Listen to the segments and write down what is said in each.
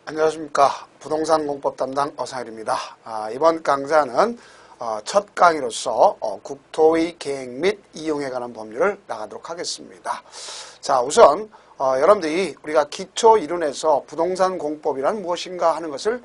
안녕하십니까. 부동산 공법 담당 어상일입니다. 이번 강좌는 첫 강의로서 국토의 계획 및 이용에 관한 법률을 나가도록 하겠습니다. 자, 우선 여러분들이 우리가 기초 이론에서 부동산 공법이란 무엇인가 하는 것을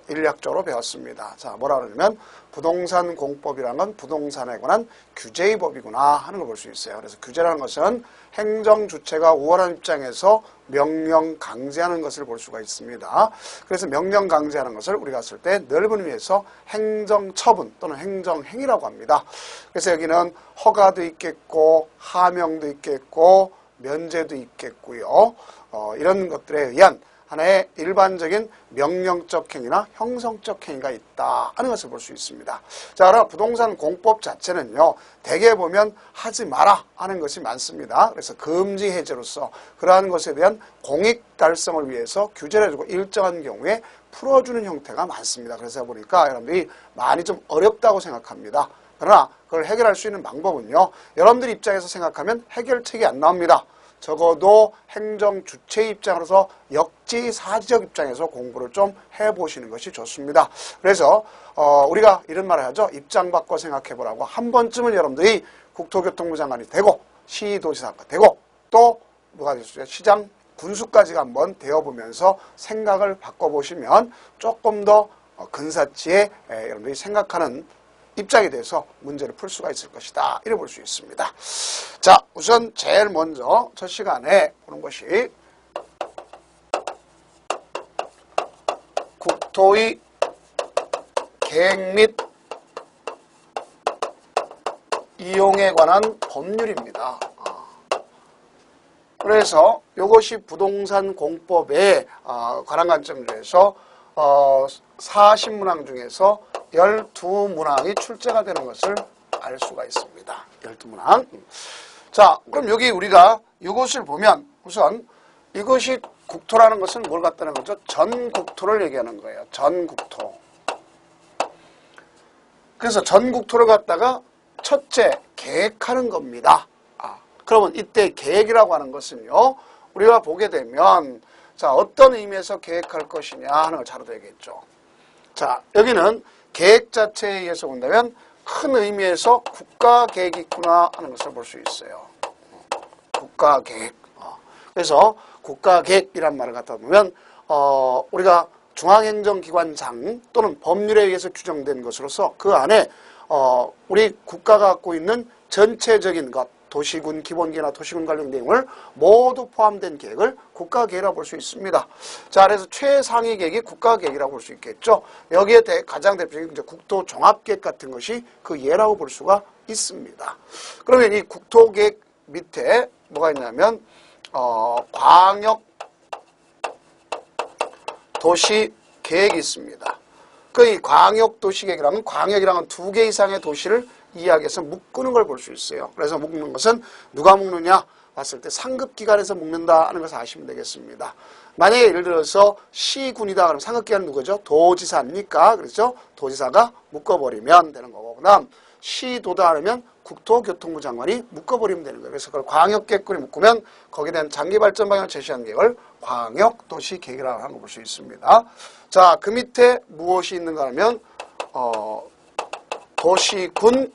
인략적으로 배웠습니다. 자, 뭐라 그러냐면 부동산 공법이라는 건 부동산에 관한 규제의 법이구나 하는 걸 볼 수 있어요. 그래서 규제라는 것은 행정 주체가 우월한 입장에서 명령 강제하는 것을 볼 수가 있습니다. 그래서 명령 강제하는 것을 우리가 쓸 때 넓은 의미에서 행정처분 또는 행정행위라고 합니다. 그래서 여기는 허가도 있겠고 하명도 있겠고 면제도 있겠고요. 이런 것들에 의한 하나의 일반적인 명령적 행위나 형성적 행위가 있다 하는 것을 볼 수 있습니다. 자, 그럼 부동산 공법 자체는요, 대개 보면 하지 마라 하는 것이 많습니다. 그래서 금지 해제로서 그러한 것에 대한 공익 달성을 위해서 규제를 해주고 일정한 경우에 풀어주는 형태가 많습니다. 그래서 보니까 여러분들이 많이 좀 어렵다고 생각합니다. 그러나 그걸 해결할 수 있는 방법은요, 여러분들 입장에서 생각하면 해결책이 안 나옵니다. 적어도 행정 주체 입장으로서 역지사지적 입장에서 공부를 좀 해보시는 것이 좋습니다. 그래서 우리가 이런 말을 하죠. 입장 바꿔 생각해보라고. 한 번쯤은 여러분들이 국토교통부 장관이 되고 시도지사가 되고 또 뭐가 될 수 있어요? 시장 군수까지 한번 되어보면서 생각을 바꿔보시면 조금 더 근사치에 여러분들이 생각하는 입장에 대해서 문제를 풀 수가 있을 것이다. 이래 볼 수 있습니다. 자, 우선 제일 먼저 첫 시간에 보는 것이 국토의 계획 및 이용에 관한 법률입니다. 그래서 이것이 부동산 공법에 관한 관점에서 40문항 중에서 12문항이 출제가 되는 것을 알 수가 있습니다. 12문항. 자, 그럼 여기 우리가 이것을 보면 우선 이것이 국토라는 것은 뭘 갖다는 거죠? 전 국토를 얘기하는 거예요. 전 국토. 그래서 전 국토를 갖다가 첫째 계획하는 겁니다. 그러면 이때 계획이라고 하는 것은요, 우리가 보게 되면 자, 어떤 의미에서 계획할 것이냐 하는 걸 잘 알아야겠죠. 자, 여기는 계획 자체에 의해서 본다면 큰 의미에서 국가계획이 있구나 하는 것을 볼 수 있어요. 국가계획. 그래서 국가계획이란 말을 갖다 보면 우리가 중앙행정기관장 또는 법률에 의해서 규정된 것으로서 그 안에 우리 국가가 갖고 있는 전체적인 것, 도시군 기본계획이나 도시군 관련 내용을 모두 포함된 계획을 국가계획이라고 볼 수 있습니다. 자, 그래서 최상위 계획이 국가계획이라고 볼 수 있겠죠. 여기에 대해 가장 대표적인 이제 국토종합계획 같은 것이 그 예라고 볼 수가 있습니다. 그러면 이 국토계획 밑에 뭐가 있냐면 광역 도시계획이 있습니다. 그 이 광역도시계획이라면 광역이라는 2개 이상의 도시를 이야기해서 묶는 걸 볼 수 있어요. 그래서 묶는 것은 누가 묶느냐 봤을 때 상급기관에서 묶는다 하는 것을 아시면 되겠습니다. 만약에 예를 들어서 시군이다 그러면 상급기관은 누구죠? 도지사입니까? 그렇죠? 도지사가 묶어버리면 되는 거고, 그 다음 시도다 하면 국토교통부 장관이 묶어버리면 되는 거예요. 그래서 그걸 광역계획군이 묶으면 거기에 대한 장기발전 방향을 제시한 계획을 광역도시계획이라고 하는 걸 볼 수 있습니다. 자, 그 밑에 무엇이 있는가 하면 도시군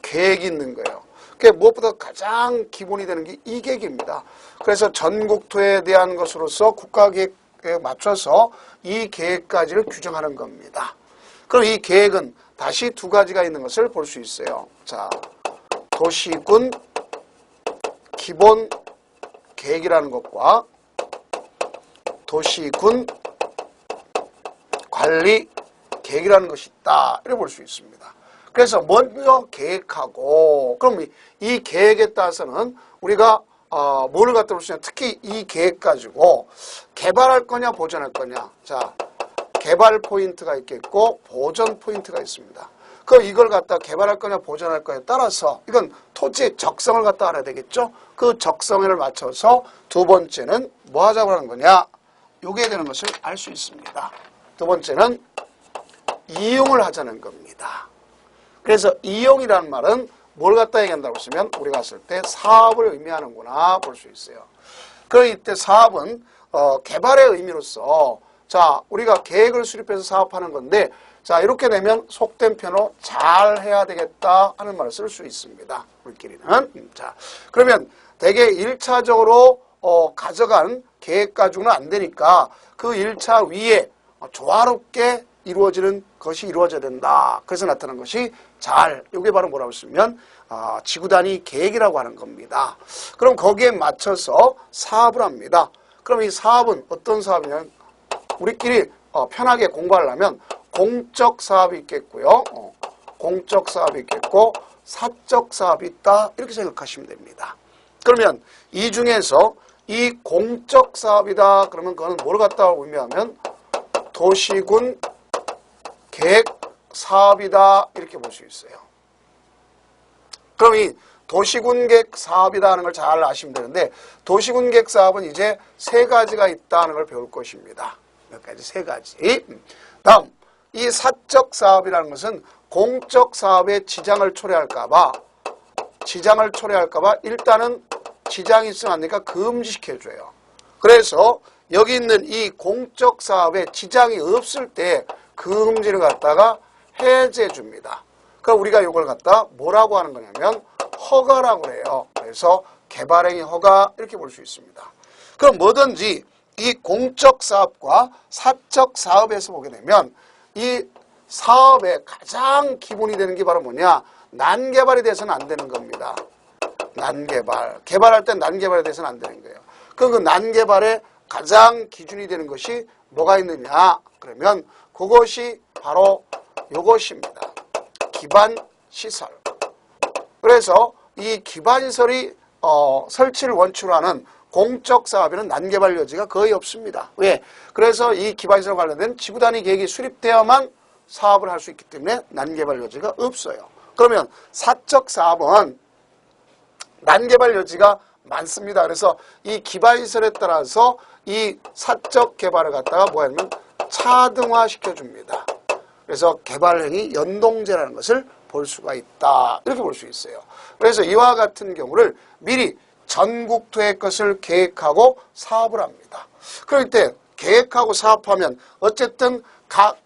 계획이 있는 거예요. 그게 무엇보다 가장 기본이 되는 게 이 계획입니다. 그래서 전국토에 대한 것으로서 국가계획에 맞춰서 이 계획까지를 규정하는 겁니다. 그럼 이 계획은 다시 2가지가 있는 것을 볼 수 있어요. 자, 도시군 기본 계획이라는 것과 도시군 관리 계획이라는 것이 있다. 이렇게 볼 수 있습니다. 그래서 먼저 계획하고, 그럼 이 계획에 따라서는 우리가 뭐를 갖다 볼 수 있냐, 특히 이 계획 가지고 개발할 거냐 보존할 거냐. 자, 개발 포인트가 있겠고 보존 포인트가 있습니다. 그럼 이걸 갖다 개발할 거냐 보존할 거냐에 따라서 이건 토지의 적성을 갖다 알아야 되겠죠. 그 적성을 맞춰서 두 번째는 뭐 하자고 하는 거냐, 요게 되는 것을 알 수 있습니다. 두 번째는 이용을 하자는 겁니다. 그래서 이용이라는 말은 뭘 갖다 얘기한다고 했으면 우리가 봤을 때 사업을 의미하는구나 볼 수 있어요. 그럼 이때 사업은 개발의 의미로서 자, 우리가 계획을 수립해서 사업하는 건데, 자, 이렇게 되면 속된 편으로 잘 해야 되겠다 하는 말을 쓸 수 있습니다. 우리끼리는. 자, 그러면 되게 1차적으로 가져간 계획 가지고는 안 되니까 그 1차 위에 조화롭게 이루어지는 것이 이루어져야 된다. 그래서 나타난 것이 잘, 이게 바로 뭐라고 쓰면 지구 단위 계획이라고 하는 겁니다. 그럼 거기에 맞춰서 사업을 합니다. 그럼 이 사업은 어떤 사업이냐면 우리끼리 편하게 공부하려면 공적 사업이 있겠고요. 공적 사업이 있겠고 사적 사업이 있다. 이렇게 생각하시면 됩니다. 그러면 이 중에서 이 공적 사업이다. 그러면 그거는 뭘 갖다가 의미하면 도시군 계획 사업이다. 이렇게 볼 수 있어요. 그럼 이 도시군 계획 사업이다 하는 걸 잘 아시면 되는데 도시군 계획 사업은 이제 세 가지가 있다는 걸 배울 것입니다. 몇 가지? 세 가지. 다음, 이 사적 사업이라는 것은 공적 사업에 지장을 초래할까봐 일단은 지장이 있으면 안 되니까 금지시켜줘요. 그래서 여기 있는 이 공적 사업에 지장이 없을 때 금지를 갖다가 해제해 줍니다. 그럼 우리가 이걸 갖다 뭐라고 하는 거냐면 허가라고 해요. 그래서 개발행위 허가 이렇게 볼 수 있습니다. 그럼 뭐든지 이 공적 사업과 사적 사업에서 보게 되면 이 사업의 가장 기본이 되는 게 바로 뭐냐? 난개발이 돼서는 안 되는 겁니다. 난개발. 개발할 땐 난개발이 돼서는 안 되는 거예요. 그 난개발의 가장 기준이 되는 것이 뭐가 있느냐? 그러면 그것이 바로 이것입니다. 기반시설. 그래서 이 기반시설이 설치를 원칙으로 하는 공적 사업에는 난개발 여지가 거의 없습니다. 왜? 그래서 이 기반시설 관련된 지구단위 계획이 수립되어야만 사업을 할 수 있기 때문에 난개발 여지가 없어요. 그러면 사적 사업은 난개발 여지가 많습니다. 그래서 이 기반시설에 따라서 이 사적 개발을 갖다가 뭐냐면 차등화 시켜줍니다. 그래서 개발행위 연동제라는 것을 볼 수가 있다. 이렇게 볼 수 있어요. 그래서 이와 같은 경우를 미리 전국토의 것을 계획하고 사업을 합니다. 그럴 때 계획하고 사업하면 어쨌든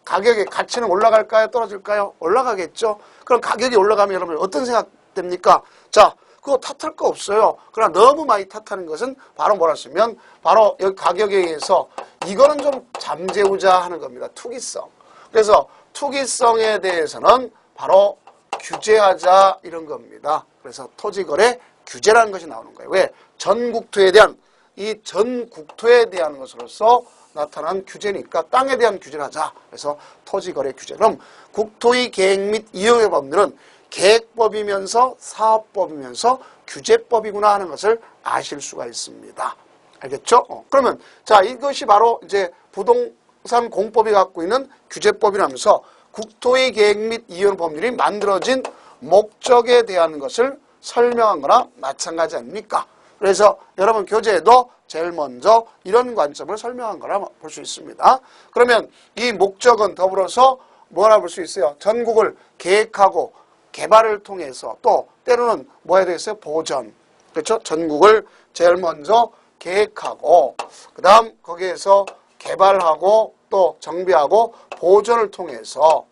가격의 가치는 올라갈까요? 떨어질까요? 올라가겠죠. 그럼 가격이 올라가면 여러분 어떤 생각 됩니까? 자, 그거 탓할 거 없어요. 그러나 너무 많이 탓하는 것은 바로 뭐라 쓰면 바로 여기 가격에 의해서 이거는 좀 잠재우자 하는 겁니다. 투기성. 그래서 투기성에 대해서는 바로 규제하자 이런 겁니다. 그래서 토지거래 규제라는 것이 나오는 거예요. 왜? 전국토에 대한 이 전국토에 대한 것으로서 나타난 규제니까 땅에 대한 규제를 하자. 그래서 토지거래 규제. 그럼 국토의 계획 및 이용의 법률은 계획법이면서 사업법이면서 규제법이구나 하는 것을 아실 수가 있습니다. 알겠죠? 그러면 자 이것이 바로 이제 부동산 공법이 갖고 있는 규제법이라면서 국토의 계획 및 이용 법률이 만들어진 목적에 대한 것을 설명한 거나 마찬가지 아닙니까? 그래서 여러분 교재에도 제일 먼저 이런 관점을 설명한 거라 볼 수 있습니다. 그러면 이 목적은 더불어서 뭐라 볼 수 있어요? 전국을 계획하고 개발을 통해서 또 때로는 뭐 해야 되겠어요? 보전. 그렇죠? 전국을 제일 먼저 계획하고 그 다음 거기에서 개발하고 또 정비하고 보전을 통해서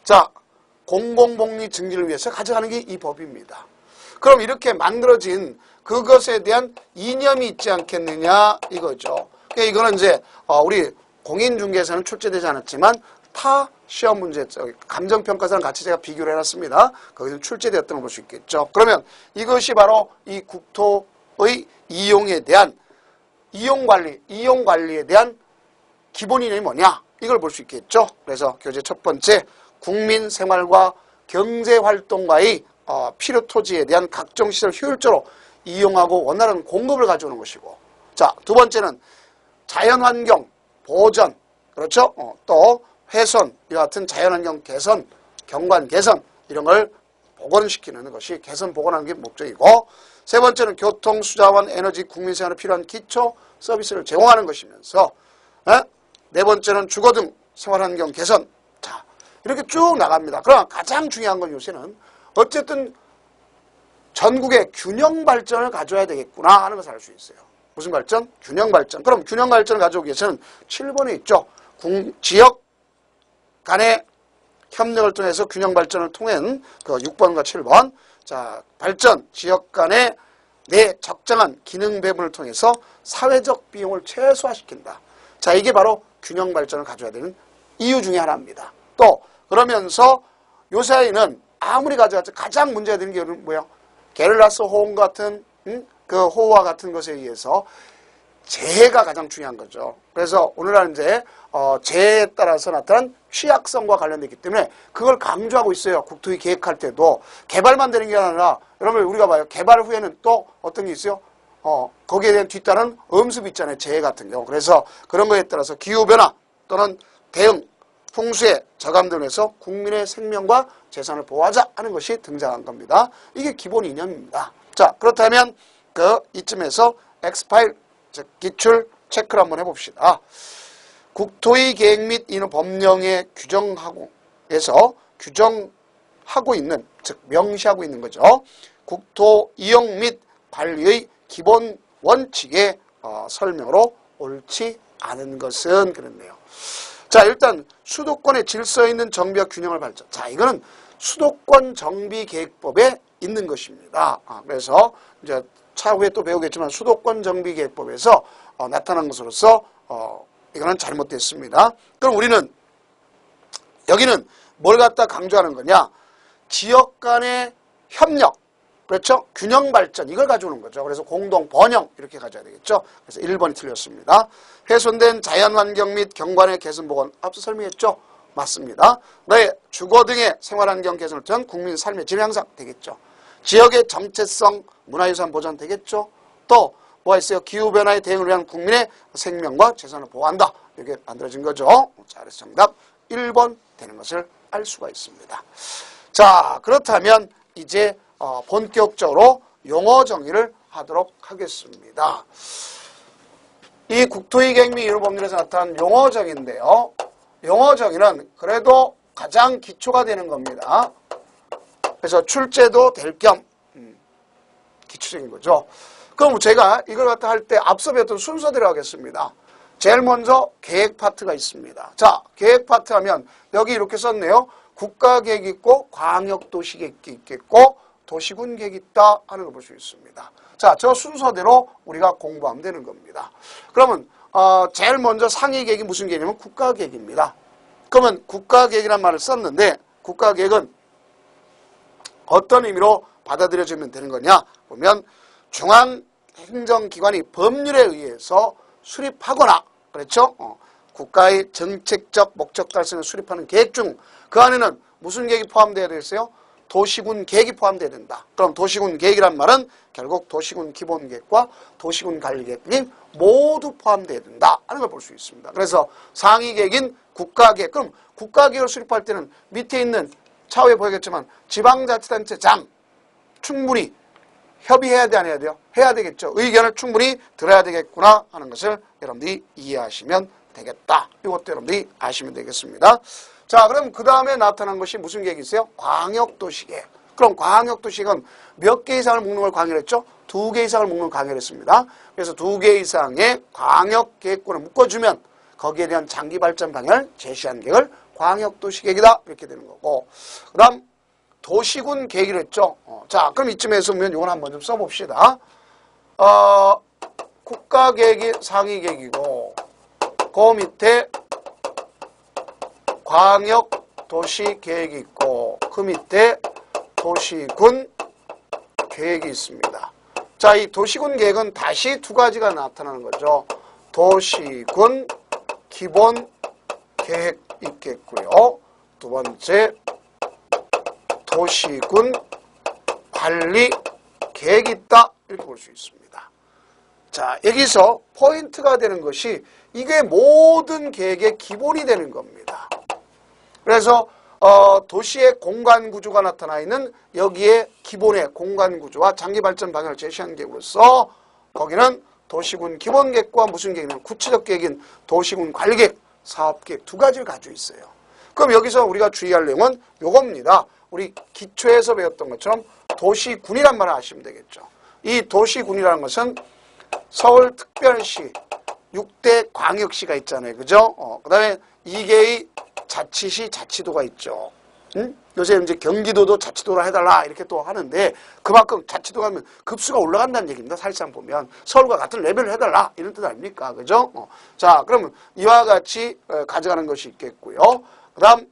자 공공복리 증진을 위해서 가져가는 게 이 법입니다. 그럼 이렇게 만들어진 그것에 대한 이념이 있지 않겠느냐 이거죠. 그러니까 이거는 이제 우리 공인중개에서는 출제되지 않았지만 타 시험 문제, 감정평가서랑 같이 제가 비교를 해놨습니다. 거기서 출제되었던 걸 볼 수 있겠죠. 그러면 이것이 바로 이 국토의 이용에 대한 이용관리에 대한 기본 이념이 뭐냐 이걸 볼 수 있겠죠. 그래서 교재 첫 번째 국민생활과 경제활동과의 필요 토지에 대한 각종 시설 효율적으로 이용하고 원활한 공급을 가져오는 것이고 자, 두 번째는 자연환경 보전 그렇죠? 또 훼손 이와 같은 자연환경 개선, 경관 개선 이런 걸 복원시키는 것이 개선 복원하는 게 목적이고 세 번째는 교통, 수자원, 에너지, 국민생활에 필요한 기초 서비스를 제공하는 것이면서 네 번째는 주거 등 생활환경 개선 자 이렇게 쭉 나갑니다. 그러나 가장 중요한 건 요새는 어쨌든 전국의 균형 발전을 가져야 되겠구나 하는 것을 알 수 있어요. 무슨 발전? 균형 발전. 그럼 균형 발전을 가져오기 위해서는 7번에 있죠. 지역 간의 협력을 통해서 균형 발전을 통한 그 6번과 7번. 자, 발전, 지역 간의 내 적정한 기능 배분을 통해서 사회적 비용을 최소화시킨다. 자, 이게 바로 균형 발전을 가져야 되는 이유 중에 하나입니다. 또 그러면서 요사이는 아무리 가져왔죠. 가장 문제가 되는 게 뭐예요? 게릴라스 호응 같은 그 호우와 같은 것에 의해서 재해가 가장 중요한 거죠. 그래서 오늘날 이제 재해에 따라서 나타난 취약성과 관련되기 때문에 그걸 강조하고 있어요. 국토위 계획할 때도 개발만 되는 게 아니라 여러분 우리가 봐요. 개발 후에는 또 어떤 게 있어요? 거기에 대한 뒤따른 엄습이 있잖아요. 재해 같은 경우. 그래서 그런 거에 따라서 기후변화 또는 대응, 풍수의 저감 등을 해서 국민의 생명과 재산을 보호하자 하는 것이 등장한 겁니다. 이게 기본 이념입니다. 자, 그렇다면 이쯤에서 X파일, 즉 기출 체크를 한번 해봅시다. 국토의 계획 및 이는 법령에 규정하고 있는, 즉 명시하고 있는 거죠. 국토 이용 및 관리의 기본 원칙의 설명으로 옳지 않은 것은 그렇네요. 자, 일단 수도권의 질서에 있는 정비와 균형을 발전. 자, 이거는 수도권 정비계획법에 있는 것입니다. 그래서 이제 차후에 또 배우겠지만 수도권 정비계획법에서 나타난 것으로서 이거는 잘못됐습니다. 그럼 우리는 여기는 뭘 갖다 강조하는 거냐? 지역 간의 협력, 그렇죠? 균형 발전, 이걸 가져오는 거죠. 그래서 공동 번영 이렇게 가져야 되겠죠. 그래서 1번이 틀렸습니다. 훼손된 자연환경 및 경관의 개선 복원, 앞서 설명했죠. 맞습니다. 너의 주거 등의 생활환경 개선을 통한 국민 삶의 질 향상 되겠죠. 지역의 정체성, 문화유산 보전 되겠죠. 또 뭐가 있어요? 기후변화에 대응을 위한 국민의 생명과 재산을 보호한다. 이렇게 만들어진 거죠. 자, 그래서 정답 1번 되는 것을 알 수가 있습니다. 자, 그렇다면 이제 본격적으로 용어 정의를 하도록 하겠습니다. 이 국토의 계획 및 이율법률에서 나타난 용어 정의인데요. 용어 정의는 그래도 가장 기초가 되는 겁니다. 그래서 출제도 될 겸 기초적인 거죠. 그럼 제가 이걸 갖다 할 때 앞서 배웠던 순서대로 하겠습니다. 제일 먼저 계획 파트가 있습니다. 자, 계획 파트 하면 여기 이렇게 썼네요. 국가계획이 있고 광역도시계획이 있겠고 도시군 계획이 있다 하는 걸 볼 수 있습니다. 자, 저 순서대로 우리가 공부하면 되는 겁니다. 그러면 제일 먼저 상위 계획이 무슨 계획이냐면 국가계획입니다. 그러면 국가계획이라는 말을 썼는데 국가계획은 어떤 의미로 받아들여지면 되는 거냐 보면 중앙행정기관이 법률에 의해서 수립하거나 그렇죠? 국가의 정책적 목적 달성을 수립하는 계획 중 그 안에는 무슨 계획이 포함되어야 되겠어요? 도시군 계획이 포함되어야 된다. 그럼 도시군 계획이란 말은 결국 도시군 기본계획과 도시군 관리계획이 모두 포함되어야 된다 하는 걸 볼 수 있습니다. 그래서 상위 계획인 국가계획. 그럼 국가계획을 수립할 때는 밑에 있는 차후에 보이겠지만 지방자치단체장 충분히 협의해야 돼, 안 해야 돼요? 해야 되겠죠. 의견을 충분히 들어야 되겠구나 하는 것을 여러분들이 이해하시면 되겠다. 이것도 여러분들이 아시면 되겠습니다. 자, 그럼 그 다음에 나타난 것이 무슨 계획이 있어요? 광역도시계획. 그럼 광역도시계획은 몇 개 이상을 묶는 걸 광역했죠? 2개 이상을 묶는 걸 광역했습니다. 그래서 2개 이상의 광역계획권을 묶어주면 거기에 대한 장기발전 방향을 제시한 계획을 광역도시계획이다. 이렇게 되는 거고. 그 다음 도시군 계획을 했죠. 자, 그럼 이쯤에서 보면 이건 한번 좀 써봅시다. 국가계획이 상위 계획이고 그 밑에 광역도시계획이 있고 그 밑에 도시군 계획이 있습니다. 자, 이 도시군 계획은 다시 두 가지가 나타나는 거죠. 도시군 기본 계획 있겠고요. 두 번째 도시군 관리 계획이 있다. 이렇게 볼 수 있습니다. 자, 여기서 포인트가 되는 것이 이게 모든 계획의 기본이 되는 겁니다. 그래서 도시의 공간구조가 나타나 있는 여기에 기본의 공간구조와 장기발전 방향을 제시한 계획으로서 거기는 도시군 기본계획과 무슨 계획이냐면 구체적 계획인 도시군 관리계획, 사업계획 두 가지를 가지고 있어요. 그럼 여기서 우리가 주의할 내용은 요겁니다. 우리 기초에서 배웠던 것처럼 도시군이란 말을 아시면 되겠죠. 이 도시군이라는 것은 서울특별시, 6대 광역시가 있잖아요. 그죠? 그 다음에 2개의 자치시, 자치도가 있죠. 응? 요새 이제 경기도도 자치도라 해달라 이렇게 또 하는데 그만큼 자치도가 하면 급수가 올라간다는 얘기입니다. 사실상 보면 서울과 같은 레벨을 해달라 이런 뜻 아닙니까? 그죠? 자, 그러면 이와 같이 가져가는 것이 있겠고요. 그 다음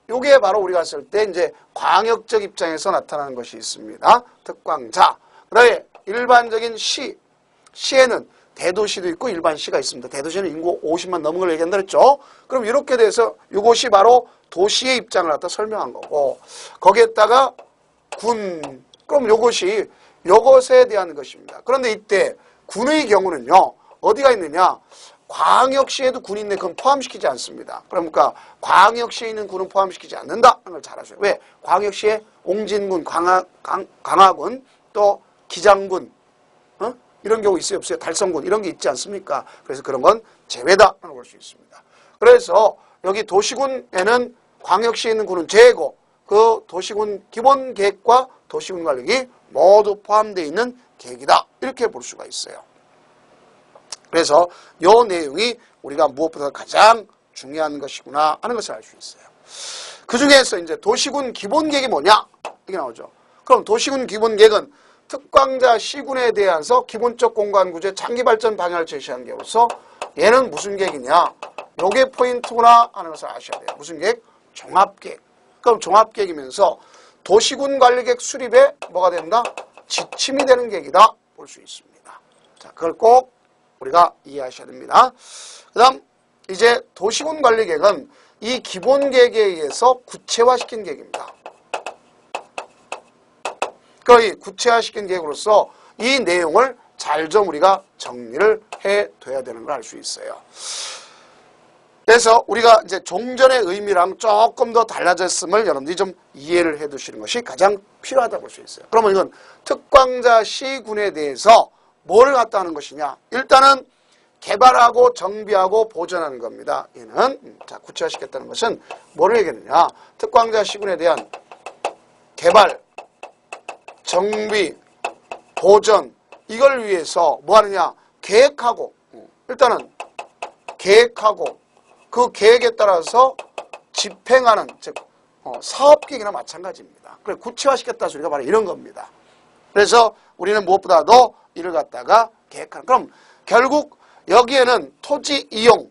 요게 바로 우리가 했을 때 이제 광역적 입장에서 나타나는 것이 있습니다. 특광자. 그 다음에 일반적인 시에는 대도시도 있고 일반시가 있습니다. 대도시는 인구 50만 넘은 걸 얘기한다 그랬죠. 그럼 이렇게 돼서 이것이 바로 도시의 입장을 갖다 설명한 거고 거기에다가 군, 그럼 요것에 대한 것입니다. 그런데 이때 군의 경우는요. 어디가 있느냐. 광역시에도 군이 있는데 그건 포함시키지 않습니다. 그러니까 광역시에 있는 군은 포함시키지 않는다는 걸 잘 아셔요. 왜? 광역시에 옹진군, 강화군, 또 기장군 이런 경우 있어요? 없어요? 달성군 이런 게 있지 않습니까? 그래서 그런 건 제외다라고 볼 수 있습니다. 그래서 여기 도시군에는 광역시에 있는 군은 제외고 그 도시군 기본 계획과 도시군 관리이 모두 포함되어 있는 계획이다. 이렇게 볼 수가 있어요. 그래서 이 내용이 우리가 무엇보다 가장 중요한 것이구나 하는 것을 알 수 있어요. 그 중에서 이제 도시군 기본 계획이 뭐냐? 이게 나오죠. 그럼 도시군 기본 계획은 특광자 시군에 대해서 기본적 공간 구조의 장기 발전 방향을 제시하는 계획으로서 얘는 무슨 계획이냐? 요게 포인트구나 하는 것을 아셔야 돼요. 무슨 계획? 종합계획. 그럼 종합계획이면서 도시군 관리계획 수립에 뭐가 된다? 지침이 되는 계획이다 볼 수 있습니다. 자, 그걸 꼭 우리가 이해하셔야 됩니다. 그 다음 이제 도시군 관리계획은 이 기본계획에 의해서 구체화시킨 계획입니다. 그 구체화시킨 계획으로서 이 내용을 잘 좀 우리가 정리를 해둬야 되는 걸 알 수 있어요. 그래서 우리가 이제 종전의 의미랑 조금 더 달라졌음을 여러분들이 좀 이해를 해 두시는 것이 가장 필요하다고 볼 수 있어요. 그러면 이건 특광자 시군에 대해서 뭘 갖다 하는 것이냐. 일단은 개발하고 정비하고 보존하는 겁니다. 얘는 자 구체화시켰다는 것은 뭐를 얘기하느냐. 특광자 시군에 대한 개발, 정비, 보전 이걸 위해서 뭐 하느냐. 계획하고 일단은 계획하고 그 계획에 따라서 집행하는 즉 사업계획이나 마찬가지입니다. 그래 구체화시켰다 소리가 바로 이런 겁니다. 그래서 우리는 무엇보다도 이를 갖다가 계획하는. 그럼 결국 여기에는 토지 이용,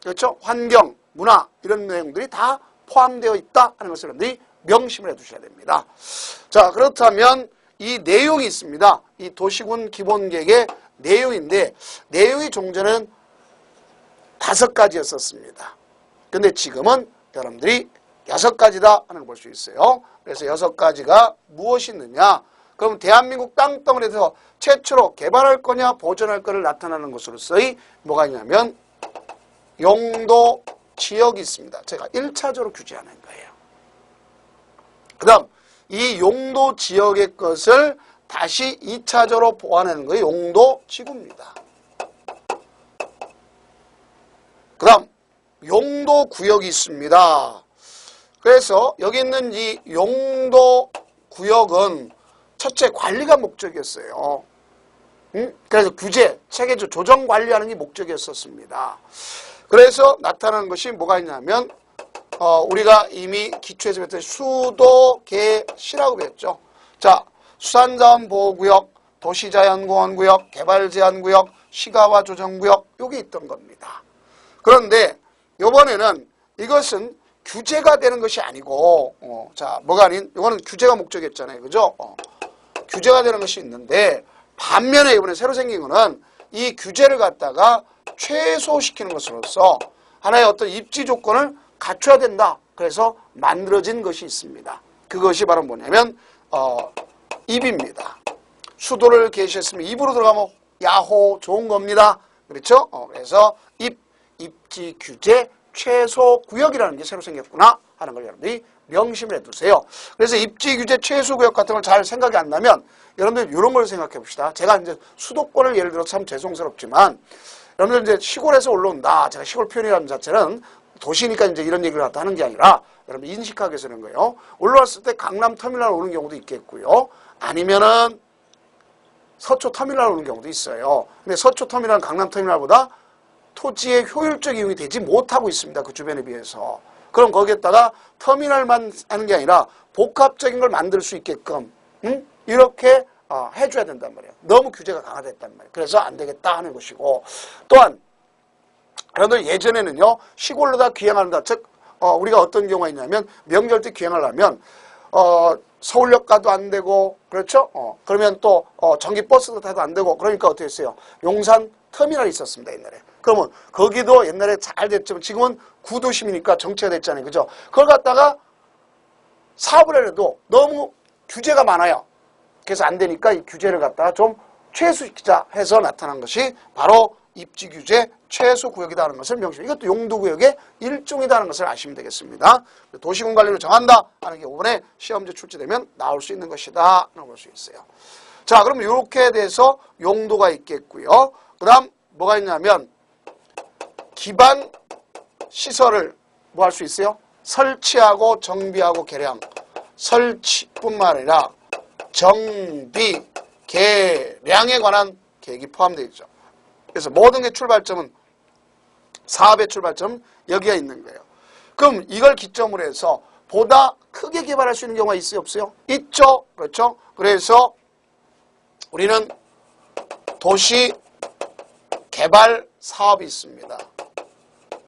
그렇죠? 환경, 문화 이런 내용들이 다 포함되어 있다 하는 것을 여러분들이 명심을 해 두셔야 됩니다. 자, 그렇다면 이 내용이 있습니다. 이 도시군 기본계획의 내용인데 내용이 종전에는 5가지였었습니다. 근데 지금은 여러분들이 6가지다 하는 걸 볼 수 있어요. 그래서 6가지가 무엇이 있느냐? 그럼 대한민국 땅덩어리에서 최초로 개발할 거냐 보존할 거를 나타나는 것으로서의 뭐가 있냐면 용도 지역이 있습니다. 제가 1차적으로 규제하는 거예요. 그 다음 이 용도 지역의 것을 다시 2차적으로 보완하는 거예요. 용도 지구입니다. 그 다음 용도 구역이 있습니다. 그래서 여기 있는 이 용도 구역은 첫째 관리가 목적이었어요. 그래서 규제, 체계적 조정 관리하는 게 목적이었었습니다. 그래서 나타나는 것이 뭐가 있냐면 우리가 이미 기초에서 배웠던 수도계시라고 배웠죠. 자, 수산자원보호구역, 도시자연공원구역, 개발제한구역, 시가와 조정구역 요게 있던 겁니다. 그런데 이번에는 이것은 규제가 되는 것이 아니고 자 뭐가 아닌 이거는 규제가 목적이었잖아요. 그죠? 규제가 되는 것이 있는데 반면에 이번에 새로 생긴 거는 이 규제를 갖다가 최소시키는 것으로서 하나의 어떤 입지 조건을 갖춰야 된다. 그래서 만들어진 것이 있습니다. 그것이 바로 뭐냐면 입입니다. 수도를 계시했으면 입으로 들어가면 야호 좋은 겁니다. 그렇죠? 그래서 입지 규제 최소 구역이라는 게 새로 생겼구나 하는 걸 여러분들이 명심을 해두세요. 그래서 입지 규제 최소 구역 같은 걸 잘 생각이 안 나면 여러분들 이런 걸 생각해 봅시다. 제가 이제 수도권을 예를 들어 참 죄송스럽지만 여러분들 이제 시골에서 올라온다. 제가 시골 표현이라는 자체는 도시니까 이제 이런 얘기를 갖다 하는 게 아니라 여러분 인식하기 위해서 그런 거예요. 올라왔을 때 강남 터미널 오는 경우도 있겠고요. 아니면은 서초터미널 오는 경우도 있어요. 근데 서초터미널은 강남터미널보다 토지의 효율적 이용이 되지 못하고 있습니다. 그 주변에 비해서. 그럼 거기에다가 터미널만 하는 게 아니라 복합적인 걸 만들 수 있게끔 이렇게 해줘야 된단 말이에요. 너무 규제가 강화됐단 말이에요. 그래서 안 되겠다 하는 것이고, 또한 여러분들 예전에는요, 시골로다 귀향한다. 즉 우리가 어떤 경우가 있냐면 명절 때 귀향을 하면 서울역 가도 안 되고, 그렇죠? 그러면 또 전기버스도 타도 안 되고, 그러니까 어떻게 했어요? 용산 터미널이 있었습니다, 옛날에. 그러면 거기도 옛날에 잘 됐지만 지금은 구도심이니까 정체가 됐잖아요. 그죠? 그걸 갖다가 사업을 해도 너무 규제가 많아요. 그래서 안 되니까 이 규제를 갖다가 좀 최소시키자 해서 나타난 것이 바로 입지규제 최소구역이다 하는 것을 명시합니다. 이것도 용도구역의 일종이다 하는 것을 아시면 되겠습니다. 도시군관리로 정한다 하는 게 이번에 시험제 출제되면 나올 수 있는 것이다 라고 볼 수 있어요. 자, 그럼 이렇게 돼서 용도가 있겠고요. 그 다음 뭐가 있냐면 기반 시설을 뭐 할 수 있어요? 설치하고 정비하고 개량. 설치뿐만 아니라 정비, 개량에 관한 계획이 포함되어 있죠. 그래서 모든 게 출발점은, 사업의 출발점 여기가 있는 거예요. 그럼 이걸 기점으로 해서 보다 크게 개발할 수 있는 경우가 있어요, 없어요? 있죠. 그렇죠? 그래서 우리는 도시 개발 사업이 있습니다.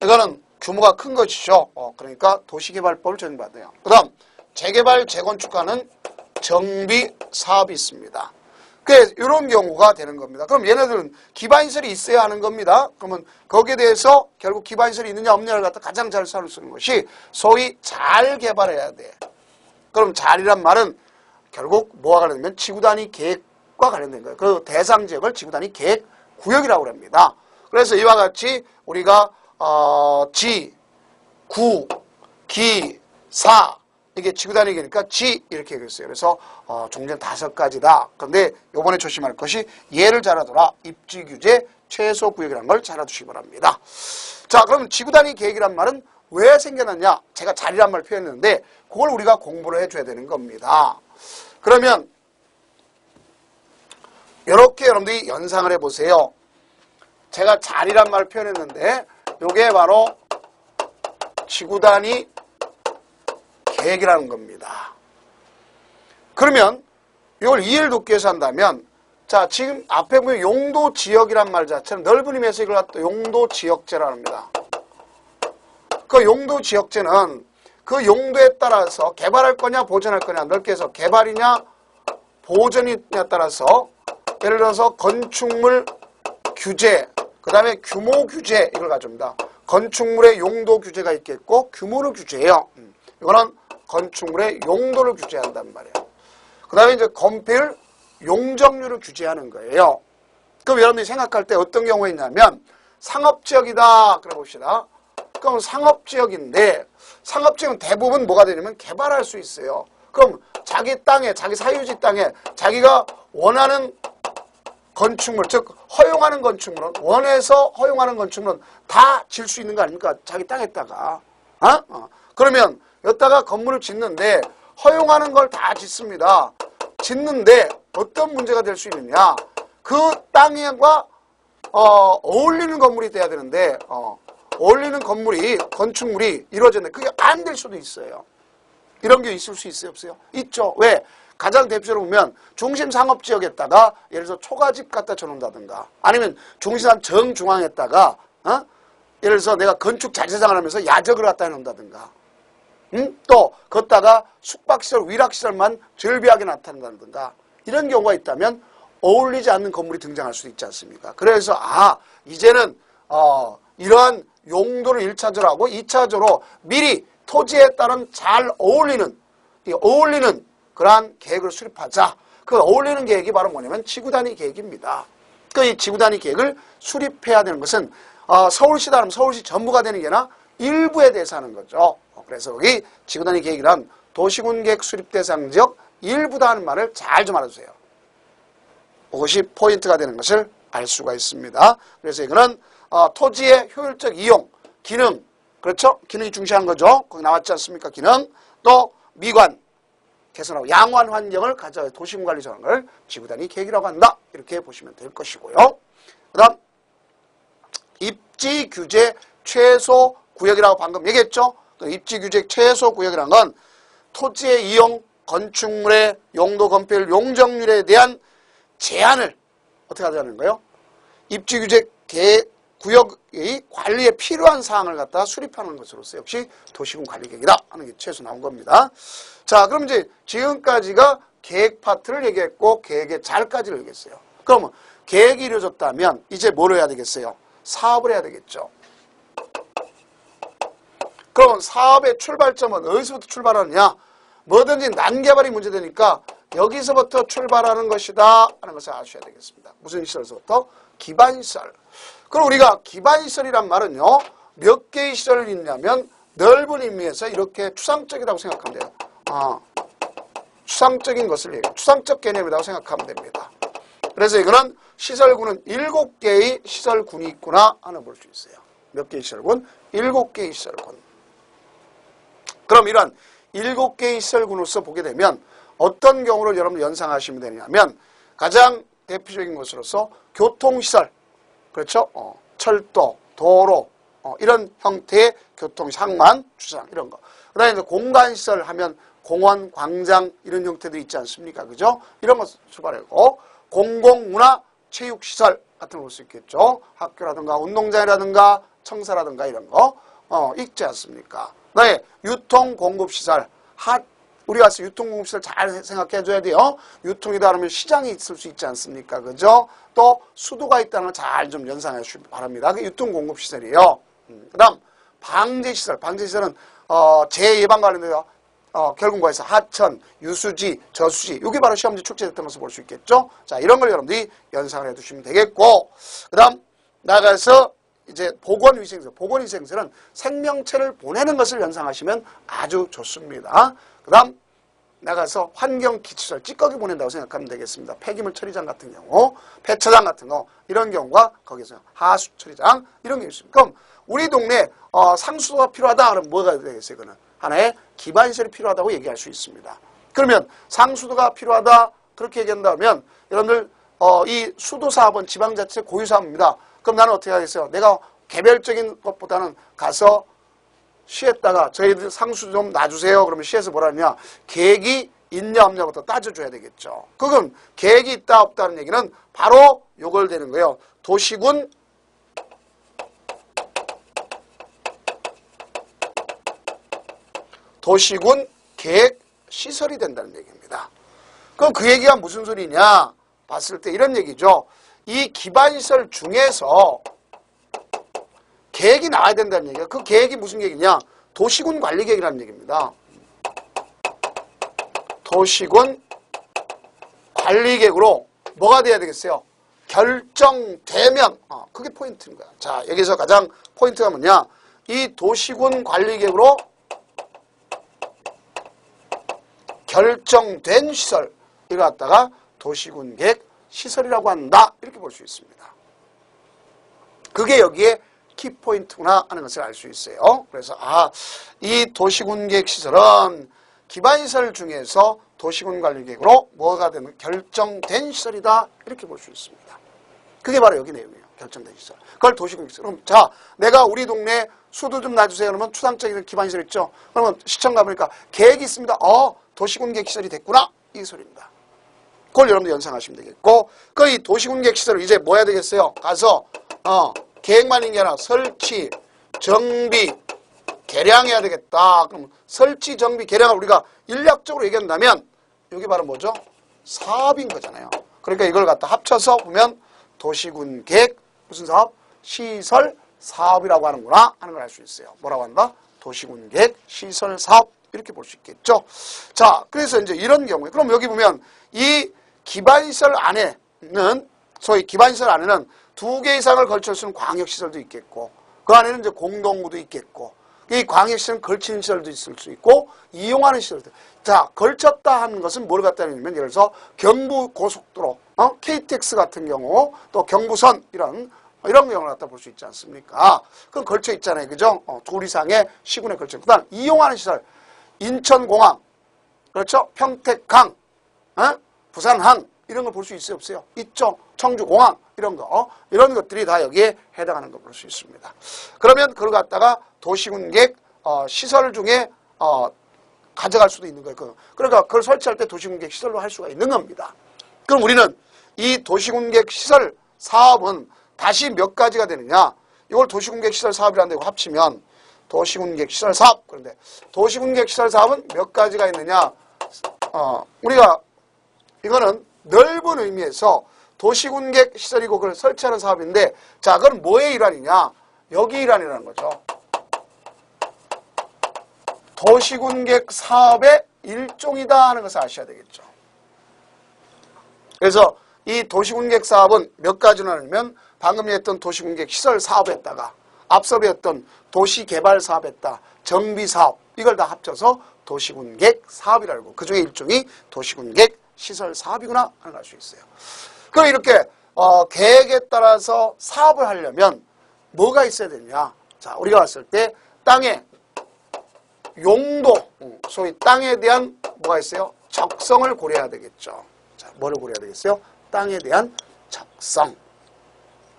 이거는 규모가 큰 것이죠. 그러니까 도시개발법을 적용받아요. 그 다음 재개발, 재건축하는 정비 사업이 있습니다. 그래서 이런 경우가 되는 겁니다. 그럼 얘네들은 기반시설이 있어야 하는 겁니다. 그러면 거기에 대해서 결국 기반시설이 있느냐 없느냐를 갖다 가장 잘 쓰는 것이 소위 잘 개발해야 돼. 그럼 잘이란 말은 결국 뭐와 관련되면 지구단위 계획과 관련된 거예요. 그 대상 지역을 지구단위 계획 구역이라고 합니다. 그래서 이와 같이 우리가 지, 구, 기, 사 이게 지구단위 계획이니까 지 이렇게 얘기했어요. 그래서 종전 5가지다. 그런데 이번에 조심할 것이 얘를 잘 알아둬라. 입지규제 최소구역이라는 걸 잘 알아두시기 바랍니다. 자, 그럼 지구단위 계획이란 말은 왜 생겨났냐? 제가 자리란 말 표현했는데 그걸 우리가 공부를 해줘야 되는 겁니다. 그러면 이렇게 여러분들이 연상을 해보세요. 제가 자리란 말 표현했는데 이게 바로 지구단위 계획이라는 겁니다. 그러면 이걸 이해를 돕기 위해서 한다면, 자, 지금 앞에 보면 용도지역이란 말 자체는 넓은 의미에서 이걸 갖다 용도지역제라고 합니다. 그 용도지역제는 그 용도에 따라서 개발할 거냐 보존할 거냐, 넓게 해서 개발이냐 보존이냐에 따라서 예를 들어서 건축물 규제, 그 다음에 규모 규제 이걸 가져옵니다. 건축물의 용도 규제가 있겠고 규모를 규제해요. 이거는 건축물의 용도를 규제한단 말이에요. 그 다음에 이제 건폐율, 용적률을 규제하는 거예요. 그럼 여러분들이 생각할 때 어떤 경우가 있냐면 상업지역이다 그래 봅시다. 그럼 상업지역인데 상업지역은 대부분 뭐가 되냐면 개발할 수 있어요. 그럼 자기 땅에, 자기 사유지 땅에 자기가 원하는 건축물, 즉 허용하는 건축물은, 원해서 허용하는 건축물은 다 질 수 있는 거 아닙니까? 자기 땅에다가. 그러면 여기다가 건물을 짓는데 허용하는 걸 다 짓습니다. 짓는데 어떤 문제가 될 수 있느냐? 그 땅과 어울리는 건물이 돼야 되는데 어울리는 건물이, 건축물이 이루어졌는데 그게 안 될 수도 있어요. 이런 게 있을 수 있어요, 없어요? 있죠. 왜? 가장 대표적으로 보면 중심 상업지역에다가 예를 들어서 초가집 갖다 쳐놓는다든가, 아니면 중심 정중앙에다가 예를 들어서 내가 건축 자재상을 하면서 야적을 갖다 해놓는다든가, 또 걷다가 숙박시설, 위락시설만 절비하게 나타난다든가, 이런 경우가 있다면 어울리지 않는 건물이 등장할 수도 있지 않습니까? 그래서 이제는 이러한 용도를 1차적으로 하고 2차적으로 미리 토지에 따른 잘 어울리는 그러한 계획을 수립하자. 그 어울리는 계획이 바로 뭐냐면 지구단위 계획입니다. 그 이 지구단위 계획을 수립해야 되는 것은 서울시다 하면 서울시 전부가 되는 게 아니라 일부에 대해서 하는 거죠. 그래서 여기 지구단위 계획이란 도시군계획 수립 대상 지역 일부다 하는 말을 잘 좀 알아주세요. 그것이 포인트가 되는 것을 알 수가 있습니다. 그래서 이거는 토지의 효율적 이용, 기능, 그렇죠? 기능이 중시한 거죠. 거기 나왔지 않습니까? 기능, 또 미관, 개선하고 양호한 환경을 가져야 도시군관리 전환을 지구단위 계획이라고 한다. 이렇게 보시면 될 것이고요. 그 다음 입지규제 최소 구역이라고 방금 얘기했죠. 입지규제 최소 구역이라는 건 토지의 이용, 건축물의 용도 건폐율, 용적률에 대한 제한을 어떻게 하자는 거예요? 입지규제 구역의 관리에 필요한 사항을 갖다가 수립하는 것으로서 역시 도시군 관리계획이다 하는 게 최소 나온 겁니다. 자, 그럼 이제 지금까지가 계획 파트를 얘기했고 계획의 잘까지를 얘기했어요. 그러면 계획이 이루어졌다면 이제 뭘 해야 되겠어요? 사업을 해야 되겠죠. 그러면 사업의 출발점은 어디서부터 출발하느냐? 뭐든지 난개발이 문제되니까 여기서부터 출발하는 것이다 하는 것을 아셔야 되겠습니다. 무슨 시설에서부터? 기반시설. 그럼 우리가 기반시설이란 말은요, 몇 개의 시설이 있냐면 넓은 의미에서 이렇게 추상적이라고 생각하면 돼요. 추상적인 것을 얘기해요. 추상적 개념이라고 생각하면 됩니다. 그래서 이거는 시설군은 7개의 시설군이 있구나 하는 볼 수 있어요. 몇 개의 시설군? 7개의 시설군. 그럼 이런 7개의 시설군으로서 보게 되면 어떤 경우를 여러분 연상하시면 되냐면 가장 대표적인 것으로서 교통시설, 그렇죠? 철도, 도로, 이런 형태의 교통, 항만, 주차장 이런 거. 그 다음에 공간시설 하면 공원, 광장 이런 형태도 있지 않습니까? 그죠? 이런 것 출발하고 공공문화, 체육시설 같은 걸 볼 수 있겠죠. 학교라든가 운동장이라든가 청사라든가 이런 거 있지 않습니까? 그 다음에 유통공급시설, 우리가 유통공급시설 잘 생각해 줘야 돼요. 유통이다 그러면 시장이 있을 수 있지 않습니까? 그죠? 또 수도가 있다는 걸 잘 좀 연상해 주시기 바랍니다. 그게 유통공급시설이에요. 그 다음 방제시설. 방제시설은 재예방 관련돼서 결국 뭐해서 하천, 유수지, 저수지 이게 바로 시험지 출제됐던 것을 볼 수 있겠죠. 자, 이런 걸 여러분들이 연상을 해두시면 되겠고, 그 다음 나가서 이제 보건위생시설. 보건위생시설은 생명체를 보내는 것을 연상하시면 아주 좋습니다. 그 다음 나가서 환경기초시설, 찌꺼기 보낸다고 생각하면 되겠습니다. 폐기물 처리장 같은 경우, 폐처장 같은 거 이런 경우가 거기서 하수 처리장 이런 게 있습니다. 그럼 우리 동네 상수도가 필요하다 그러면 뭐가 되겠어요? 이거는 하나의 기반시설이 필요하다고 얘기할 수 있습니다. 그러면 상수도가 필요하다 그렇게 얘기한다면 여러분들 이 수도사업은 지방자치 고유사업입니다. 그럼 나는 어떻게 하겠어요? 내가 개별적인 것보다는 가서 시에다가 저희들 상수 좀 놔주세요. 그러면 시에서 뭐라냐? 계획이 있냐 없냐부터 따져줘야 되겠죠. 그건 계획이 있다 없다는 얘기는 바로 요걸 되는 거예요. 도시군 계획 시설이 된다는 얘기입니다. 그럼 그 얘기가 무슨 소리냐? 봤을 때 이런 얘기죠. 이 기반시설 중에서 계획이 나와야 된다는 얘기예요. 그 계획이 무슨 계획이냐? 도시군 관리 계획이라는 얘기입니다. 도시군 관리 계획으로 뭐가 돼야 되겠어요? 결정되면 그게 포인트인 거야. 자, 여기서 가장 포인트가 뭐냐? 이 도시군 관리 계획으로 결정된 시설 이거 갖다가 도시군 계획 시설이라고 한다. 이렇게 볼 수 있습니다. 그게 여기에 키포인트구나 하는 것을 알 수 있어요. 그래서 이 도시군계획시설은 기반시설 중에서 도시군관리계획으로 뭐가 되는 결정된 시설이다. 이렇게 볼 수 있습니다. 그게 바로 여기 내용이에요. 결정된 시설. 그걸 도시군계획시설. 그럼 자, 내가 우리 동네 수도 좀 놔주세요. 그러면 추상적인 기반시설 있죠. 그러면 시청 가보니까 계획이 있습니다. 도시군계획시설이 됐구나. 이 소리입니다. 그걸 여러분들 연상하시면 되겠고, 그 이 도시군계획시설을 이제 뭐 해야 되겠어요? 가서 계획만 있는 게 아니라 설치, 정비, 개량해야 되겠다. 그럼 설치, 정비, 개량을 우리가 인략적으로 얘기한다면 이게 바로 뭐죠? 사업인 거잖아요. 그러니까 이걸 갖다 합쳐서 보면 도시군 계획, 무슨 사업? 시설 사업이라고 하는구나 하는 걸 알 수 있어요. 뭐라고 한다? 도시군 계획, 시설 사업 이렇게 볼 수 있겠죠. 자, 그래서 이제 이런 경우에 그럼 여기 보면 이 기반시설 안에는 소위 기반시설 안에는 2개 이상을 걸칠 수 있는 광역시설도 있겠고 그 안에는 이제 공동구도 있겠고 이 광역시설은 걸치는 시설도 있을 수 있고 이용하는 시설도. 자, 걸쳤다 하는 것은 뭘 갖다 놓으면 예를 들어서 경부고속도로, KTX 같은 경우 또 경부선 이런 경우를 갖다 볼 수 있지 않습니까? 그건 걸쳐 있잖아요. 그죠? 2 이상의 시군에 걸쳐. 그 다음 이용하는 시설. 인천공항, 그렇죠? 평택항, 부산항 이런 걸 볼 수 있어요, 없어요? 있죠. 청주공항 이런 거, 이런 것들이 다 여기에 해당하는 거 볼 수 있습니다. 그러면 그걸 갖다가 도시군객 시설 중에 가져갈 수도 있는 거예요. 그러니까 그걸 설치할 때 도시군객 시설로 할 수가 있는 겁니다. 그럼 우리는 이 도시군객 시설 사업은 다시 몇 가지가 되느냐? 이걸 도시군객 시설 사업이라는 데고 합치면 도시군객 시설 사업. 그런데 도시군객 시설 사업은 몇 가지가 있느냐? 우리가 이거는 넓은 의미에서 도시군객 시설이고 그걸 설치하는 사업인데, 자, 그건 뭐의 일환이냐? 여기 일환이라는 거죠. 도시군객 사업의 일종이다 하는 것을 아셔야 되겠죠. 그래서 이 도시군객 사업은 몇 가지나 하면 방금 했던 도시군객 시설 사업에다가 앞서 배웠던 도시개발 사업에다 정비사업 이걸 다 합쳐서 도시군객 사업이라고, 그 중에 일종이 도시군객 시설 사업이구나 하는 걸 알 수 있어요. 그럼 이렇게 계획에 따라서 사업을 하려면 뭐가 있어야 되냐? 자, 우리가 봤을 때 땅에 용도, 소위 땅에 대한 뭐가 있어요? 적성을 고려해야 되겠죠. 자, 뭐를 고려해야 되겠어요? 땅에 대한 적성.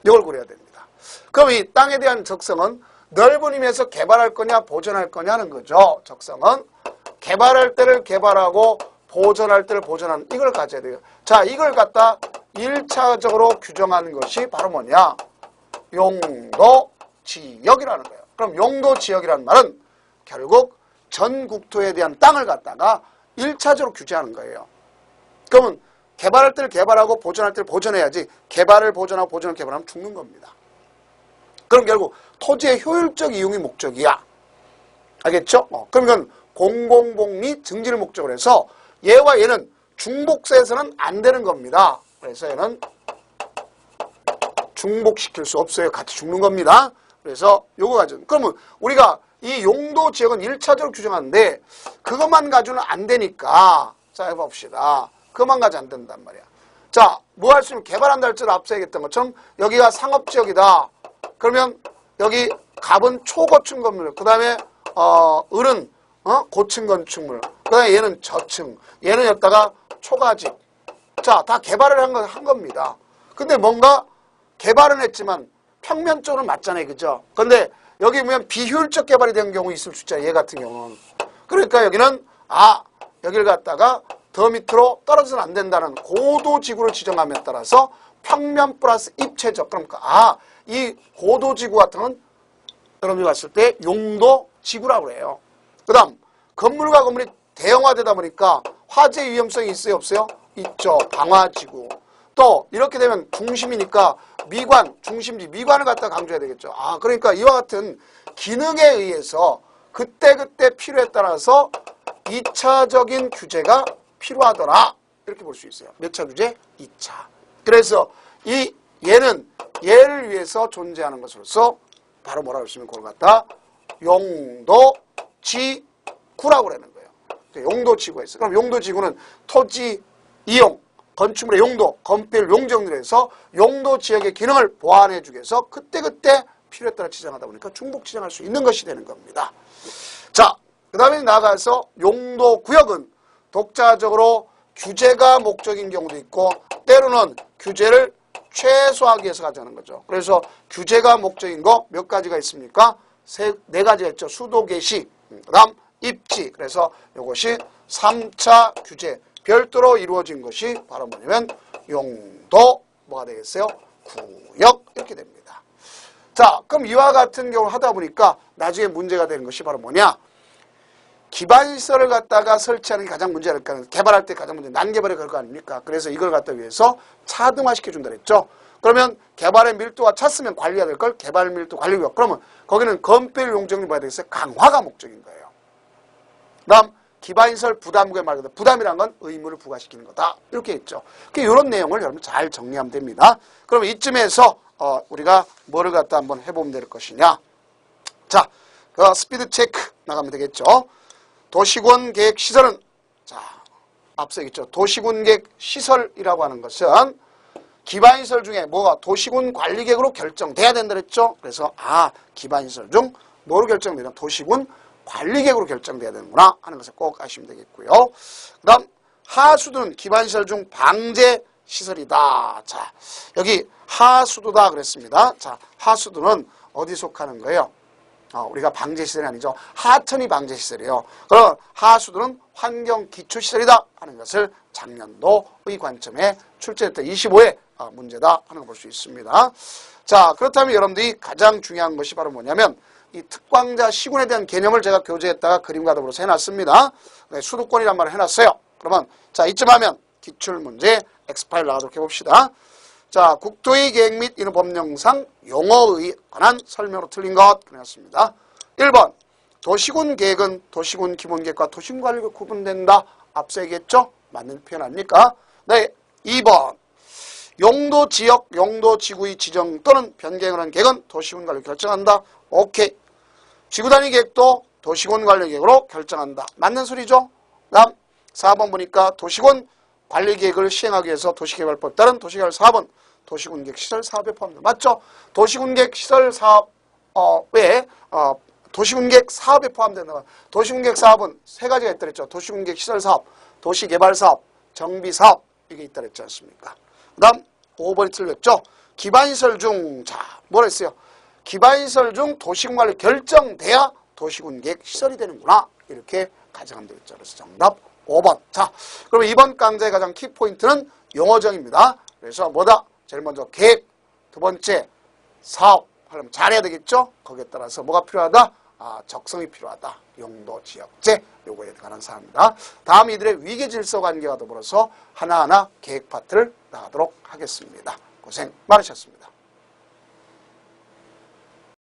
이걸 고려해야 됩니다. 그럼 이 땅에 대한 적성은 넓은 의미에서 개발할 거냐 보존할 거냐 하는 거죠. 적성은 개발할 때를 개발하고 보존할 때를 보존하는, 이걸 가져야 돼요. 자, 이걸 갖다 1차적으로 규정하는 것이 바로 뭐냐? 용도 지역이라는 거예요. 그럼 용도 지역이라는 말은 결국 전 국토에 대한 땅을 갖다가 1차적으로 규제하는 거예요. 그러면 개발할 때를 개발하고 보존할 때를 보존해야지, 개발을 보존하고 보존을 개발하면 죽는 겁니다. 그럼 결국 토지의 효율적 이용이 목적이야. 알겠죠? 그럼 이건 공공복리 증진을 목적으로 해서 얘와 얘는 중복세에서는 안 되는 겁니다. 그래서 얘는 중복시킬 수 없어요. 같이 죽는 겁니다. 그래서 요거 가지고, 그러면 우리가 이 용도 지역은 1차적으로 규정하는데 그것만 가지고는 안 되니까, 자, 해봅시다. 그것만 가지고 안 된단 말이야. 자, 뭐 할 수 있는, 개발한다 할 줄 앞서 얘기했던 것처럼 여기가 상업지역이다. 그러면 여기 갑은 초고층 건물, 그 다음에 을은 고층 건축물, 그 다음에 얘는 저층, 얘는 여기다가 초가집. 자, 다 개발을 한 겁니다. 근데 뭔가 개발은 했지만 평면적으로 맞잖아요. 그죠? 근데 여기 보면 비효율적 개발이 된 경우 있을 수 있잖아요. 얘 같은 경우는. 그러니까 여기는 여기를 갖다가 더 밑으로 떨어져서는 안 된다는 고도지구를 지정함에 따라서 평면 플러스 입체적. 그러니까 이 고도지구 같은 건 여러분이 봤을 때 용도지구라고 그래요. 그 다음 건물과 건물이 대형화되다 보니까 화재 위험성이 있어요 없어요? 있죠. 방화지구. 또 이렇게 되면 중심이니까 미관, 중심지, 미관을 갖다 강조해야 되겠죠. 그러니까 이와 같은 기능에 의해서 그때그때 필요에 따라서 2차적인 규제가 필요하더라. 이렇게 볼 수 있어요. 몇 차 규제? 2차. 그래서 얘는 얘를 위해서 존재하는 것으로서 바로 뭐라고 했으면 그걸 갖다 용도지구라고 그러는 거예요. 용도지구가 있어요. 그럼 용도지구는 토지 이용, 건축물의 용도, 건폐율 용적률을 해서 용도지역의 기능을 보완해 주기 위해서 그때그때 필요에 따라 지정하다 보니까 중복 지정할 수 있는 것이 되는 겁니다. 자, 그 다음에 나아가서 용도구역은 독자적으로 규제가 목적인 경우도 있고 때로는 규제를 최소화하기 위해서 가져가는 거죠. 그래서 규제가 목적인 거 몇 가지가 있습니까? 네 가지가 있죠. 수도 개시, 그 다음 입지. 그래서 이것이 3차 규제 별도로 이루어진 것이 바로 뭐냐면 용도 뭐가 되겠어요? 구역 이렇게 됩니다. 자, 그럼 이와 같은 경우를 하다 보니까 나중에 문제가 되는 것이 바로 뭐냐? 기반시설을 갖다가 설치하는 게 가장 문제가 될까? 개발할 때 가장 문제, 난개발이 그럴 거 아닙니까? 그래서 이걸 갖다 위해서 차등화시켜준다 그랬죠. 그러면 개발의 밀도가 찼으면 관리가 될 걸 개발 밀도 관리구역. 그러면 거기는 건폐율 용적률이 뭐가 되겠어요? 강화가 목적인 거예요. 다음 기반시설 부담구역 말 그대로 부담이란 건 의무를 부과시키는 거다. 이렇게 있죠. 이런 내용을 여러분 잘 정리하면 됩니다. 그러면 이쯤에서 우리가 뭐를 갖다 한번 해보면 될 것이냐. 자, 스피드 체크 나가면 되겠죠. 도시군 계획 시설은, 자, 앞서 있죠. 도시군 계획 시설이라고 하는 것은 기반시설 중에 뭐가 도시군 관리계획으로 결정돼야 된다 그랬죠. 그래서 기반시설 중 뭐로 결정되냐? 도시군 관리계획으로 결정돼야 되는구나 하는 것을 꼭 아시면 되겠고요. 그 다음 하수도는 기반시설 중 방제시설이다. 자, 여기 하수도다 그랬습니다. 자, 하수도는 어디 속하는 거예요? 우리가 방제시설이 아니죠. 하천이 방제시설이에요. 그럼 하수도는 환경기초시설이다 하는 것을 작년도의 관점에 출제했던 25회 문제다 하는 걸 볼 수 있습니다. 자, 그렇다면 여러분들이 가장 중요한 것이 바로 뭐냐면 이 특광자 시군에 대한 개념을 제가 교재에다가 그림과 더불어서 해놨습니다. 네, 수도권이란 말을 해놨어요. 그러면 자, 이쯤 하면 기출문제 X파일 나가도록 해봅시다. 자, 국토의 계획 및 이는 법령상 용어에 관한 설명으로 틀린 것 그랬습니다. 1번 도시군 계획은 도시군 기본계획과 도시군 관리가 구분된다. 앞서 얘기했죠? 맞는 표현 아닙니까? 네. 2번 용도 지역, 용도 지구의 지정 또는 변경을 한 계획은 도시군 관리 결정한다. 오케이. 지구 단위 계획도 도시군 관리 계획으로 결정한다. 맞는 소리죠? 다음 4번 보니까 도시군 관리 계획을 시행하기 위해서 도시개발법 따른 도시개발 사업은 도시군계획 시설 사업에 포함된다. 맞죠? 도시군계획 시설 사업 외에 도시군계획 사업에 포함된다. 도시군계획 사업은 세 가지가 있다 그랬죠. 도시군계획 시설 사업, 도시개발 사업, 정비 사업 이게 있다 그랬지 않습니까? 그 다음 5번이 틀렸죠. 기반시설 중, 자, 뭐라 했어요? 기반시설 중 도시군 관리 결정돼야 도시군계획 시설이 되는구나. 이렇게 가정하면 되겠죠. 그래서 정답 5번. 자, 그럼 이번 강좌의 가장 키포인트는 용어정입니다. 그래서 뭐다? 제일 먼저 계획, 두 번째 사업 하려면 잘해야 되겠죠? 거기에 따라서 뭐가 필요하다? 적성이 필요하다. 용도, 지역제 요거에 관한 사항입니다. 다음 이들의 위계질서 관계와 더불어서 하나하나 계획 파트를 나가도록 하겠습니다. 고생 많으셨습니다.